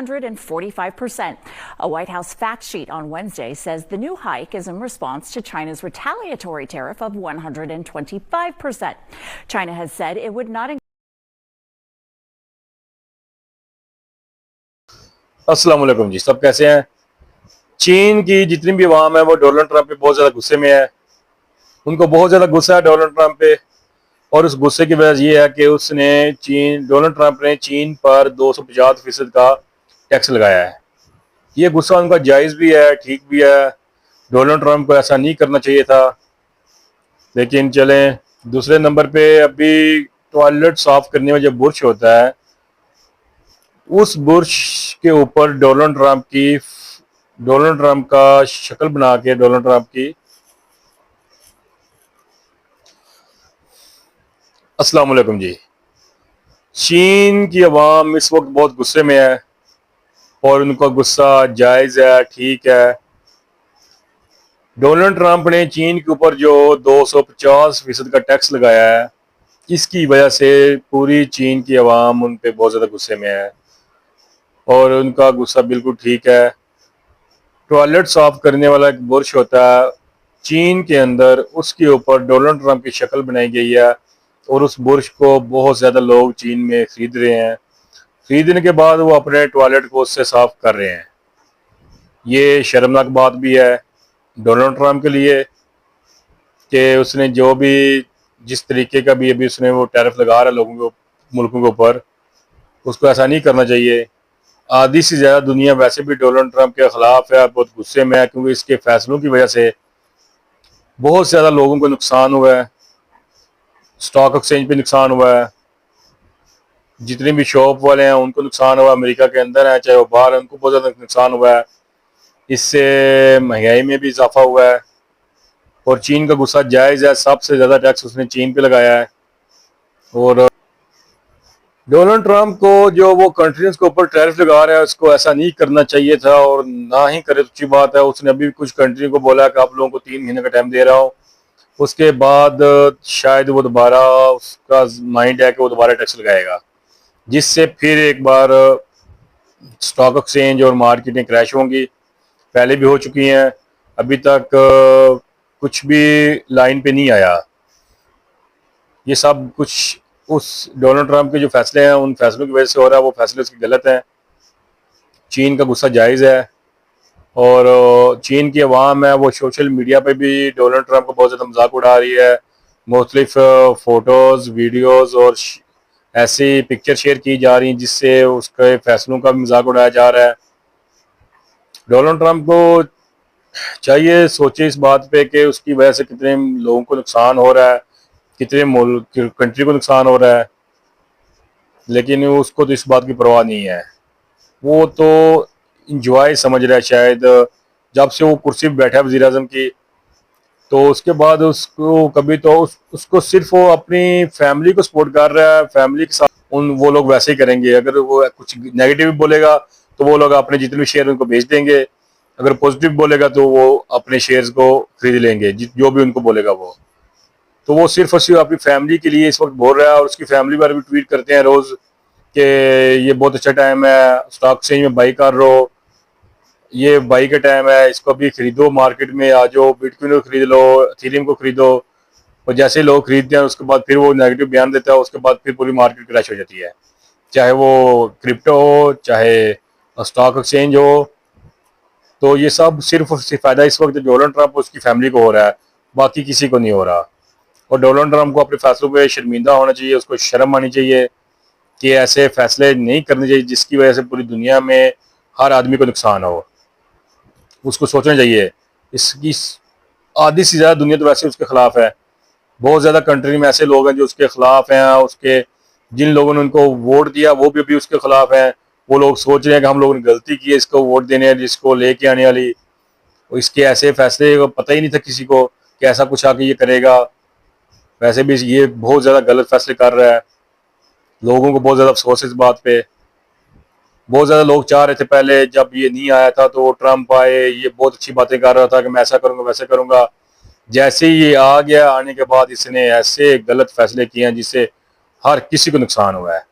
145%. A White House fact sheet on Wednesday says the new hike is in response to China's retaliatory tariff of 125%. China has said it would not. अस्सलाम वालेकुम जी, सब कैसे हैं। चीन की जितनी भी आवाम है वो डोनाल्ड ट्रंप पे बहुत ज़्यादा गुस्से में है। उनको बहुत ज़्यादा गुस्सा है डोनाल्ड ट्रंप पे, और उस गुस्से की वजह ये है कि डोनाल्ड ट्रंप ने चीन पर 250% का टैक्स लगाया है। ये गुस्सा उनका जायज़ भी है, ठीक भी है। डोनाल्ड ट्रंप को ऐसा नहीं करना चाहिए था। लेकिन चलें, दूसरे नंबर पे अभी टॉयलेट साफ करने में जब बुर्श होता है, उस बुर्श के ऊपर डोनाल्ड ट्रंप का शक्ल बना के डोनाल्ड ट्रंप की। अस्सलाम वालेकुम जी। चीन की आवाम इस वक्त बहुत गुस्से में है और उनका गुस्सा जायज़ है, ठीक है। डोनाल्ड ट्रंप ने चीन के ऊपर जो 250% का टैक्स लगाया है, इसकी वजह से पूरी चीन की आवाम उन पे बहुत ज़्यादा गुस्से में है और उनका गुस्सा बिल्कुल ठीक है। टॉयलेट साफ करने वाला एक बुर्श होता है चीन के अंदर, उसके ऊपर डोनाल्ड ट्रंप की शक्ल बनाई गई है और उस बुर्श को बहुत ज़्यादा लोग चीन में ख़रीद रहे हैं। ख़रीदने के बाद वो अपने टॉयलेट को उससे साफ कर रहे हैं। ये शर्मनाक बात भी है डोनाल्ड ट्रंप के लिए कि उसने जो भी जिस तरीके का भी अभी उसने वो टैरिफ लगा रहा है लोगों को, मुल्कों के ऊपर, उसको ऐसा नहीं करना चाहिए। आधी से ज़्यादा दुनिया वैसे भी डोनाल्ड ट्रंप के ख़िलाफ़ है, बहुत गुस्से में है, क्योंकि इसके फैसलों की वजह से बहुत ज़्यादा लोगों को नुकसान हुआ है। स्टॉक एक्सचेंज पे नुकसान हुआ है, जितने भी शॉप वाले हैं उनको नुकसान हुआ, अमेरिका के अंदर है चाहे वो बाहर है, उनको बहुत ज़्यादा नुकसान हुआ है। इससे महंगाई में भी इजाफा हुआ है और चीन का गुस्सा जायज़ है। सबसे ज़्यादा टैक्स उसने चीन पे लगाया है और डोनाल्ड ट्रंप को जो वो कंट्रीज के ऊपर टैरिफ लगा रहा है, उसको ऐसा नहीं करना चाहिए था और ना ही करे तो अच्छी बात है। उसने अभी कुछ कंट्री को बोला कि आप लोगों को 3 महीने का टाइम दे रहा हूँ, उसके बाद शायद वो दोबारा, उसका माइंड है कि वो दोबारा टैक्स लगाएगा, जिससे फिर एक बार स्टॉक एक्सचेंज और मार्केटें क्रैश होंगी। पहले भी हो चुकी हैं, अभी तक कुछ भी लाइन पे नहीं आया। ये सब कुछ उस डोनाल्ड ट्रंप के जो फैसले हैं उन फैसलों की वजह से हो रहा है। वो फैसले उसके गलत हैं। चीन का गुस्सा जायज़ है और चीन की आवाम है वो सोशल मीडिया पे भी डोनाल्ड ट्रंप को बहुत ज़्यादा मजाक उड़ा रही है। मुख्तलिफ फ़ोटोज़, वीडियोज़ और ऐसी पिक्चर शेयर की जा रही हैं जिससे उसके फैसलों का भी मजाक उड़ाया जा रहा है। डोनाल्ड ट्रंप को चाहिए सोचे इस बात पे कि उसकी वजह से कितने लोगों को नुकसान हो रहा है, कितने मुल्क कंट्री को नुकसान हो रहा है, लेकिन उसको तो इस बात की परवाह नहीं है। वो तो इंजॉय समझ रहा है शायद। जब से वो कुर्सी पे बैठा है वज़ीर आज़म की, तो उसके बाद उसको कभी तो उसको सिर्फ वो अपनी फैमिली को सपोर्ट कर रहा है। फैमिली के साथ वो लोग वैसे ही करेंगे। अगर वो कुछ नेगेटिव बोलेगा तो वो लोग अपने जितने भी शेयर उनको बेच देंगे, अगर पॉजिटिव बोलेगा तो वो अपने शेयर्स को खरीद लेंगे, जो भी उनको बोलेगा वो। तो वो सिर्फ और सिर्फ अपनी फैमिली के लिए इस वक्त बोल रहा है और उसकी फैमिली पर भी ट्वीट करते हैं रोज़ कि ये बहुत अच्छा टाइम है, स्टॉक एक्सचेंज में बाई कर लो, ये बाई का टाइम है, इसको अभी खरीदो, मार्केट में आ जाओ, बिटकॉइन को खरीद लो, इथेरियम को खरीदो। और जैसे ही लोग खरीदते हैं उसके बाद फिर वो नेगेटिव बयान देता है, उसके बाद फिर पूरी मार्केट क्रैश हो जाती है, चाहे वो क्रिप्टो हो चाहे स्टॉक एक्सचेंज हो। तो ये सब सिर्फ और सिर्फ फ़ायदा इस वक्त डोनाल्ड ट्रंप उसकी फैमिली को हो रहा है, बाकी किसी को नहीं हो रहा। और डोनाल्ड ट्रंप को अपने फैसलों पे शर्मिंदा होना चाहिए, उसको शर्म आनी चाहिए कि ऐसे फैसले नहीं करने चाहिए जिसकी वजह से पूरी दुनिया में हर आदमी को नुकसान हो। उसको सोचना चाहिए। इसकी आधी से ज़्यादा दुनिया तो वैसे उसके ख़िलाफ़ है। बहुत ज़्यादा कंट्री में ऐसे लोग हैं जो उसके ख़िलाफ़ हैं, उसके जिन लोगों ने उनको वोट दिया वो भी अभी उसके ख़िलाफ़ हैं। वो लोग सोच रहे हैं कि हम लोगों ने गलती की है इसको वोट देने, जिसको लेके आने वाली, इसके ऐसे फैसले को पता ही नहीं था किसी को कि ऐसा कुछ आके ये करेगा। वैसे भी ये बहुत ज़्यादा गलत फैसले कर रहा है। लोगों को बहुत ज़्यादा अफसोस है इस बात पे। बहुत ज़्यादा लोग चाह रहे थे पहले जब ये नहीं आया था तो ट्रंप आए, ये बहुत अच्छी बातें कर रहा था कि मैं ऐसा करूँगा वैसा करूँगा। जैसे ही ये आ गया, आने के बाद इसने ऐसे गलत फैसले किए हैं जिससे हर किसी को नुकसान हुआ है।